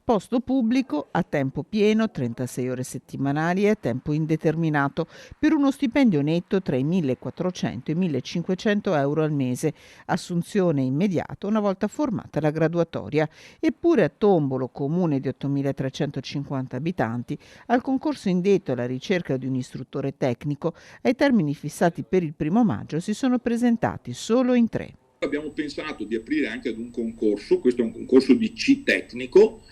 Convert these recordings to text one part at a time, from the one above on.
Posto pubblico a tempo pieno, 36 ore settimanali e a tempo indeterminato, per uno stipendio netto tra i 1.400 e i 1.500 euro al mese, assunzione immediata una volta formata la graduatoria. Eppure a Tombolo, comune di 8.350 abitanti, al concorso indetto alla ricerca di un istruttore tecnico, ai termini fissati per il 1° maggio si sono presentati solo in 3. Abbiamo pensato di aprire anche ad un concorso, questo è un concorso di C tecnico,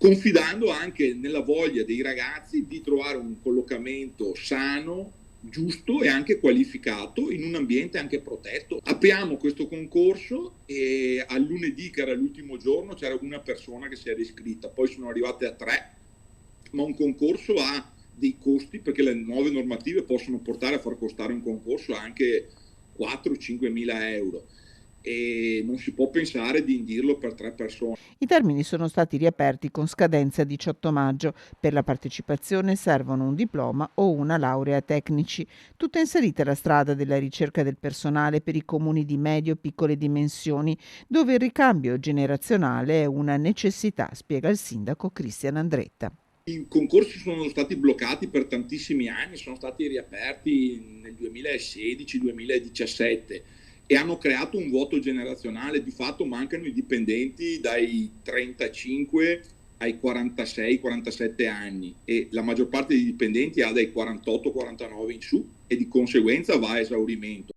confidando anche nella voglia dei ragazzi di trovare un collocamento sano, giusto e anche qualificato in un ambiente anche protetto. Apriamo questo concorso e al lunedì, che era l'ultimo giorno, c'era una persona che si era iscritta, poi sono arrivate a 3, ma un concorso ha dei costi perché le nuove normative possono portare a far costare un concorso anche 4-5 mila euro e non si può pensare di indirlo per 3 persone. I termini sono stati riaperti con scadenza 18 maggio. Per la partecipazione servono un diploma o una laurea tecnici. Tutta inserita la strada della ricerca del personale per i comuni di medio-piccole dimensioni, dove il ricambio generazionale è una necessità, spiega il sindaco Cristian Andretta. I concorsi sono stati bloccati per tantissimi anni, sono stati riaperti nel 2016-2017 e hanno creato un vuoto generazionale. Di fatto mancano i dipendenti dai 35 ai 46-47 anni e la maggior parte dei dipendenti ha dai 48-49 in su e di conseguenza va a esaurimento.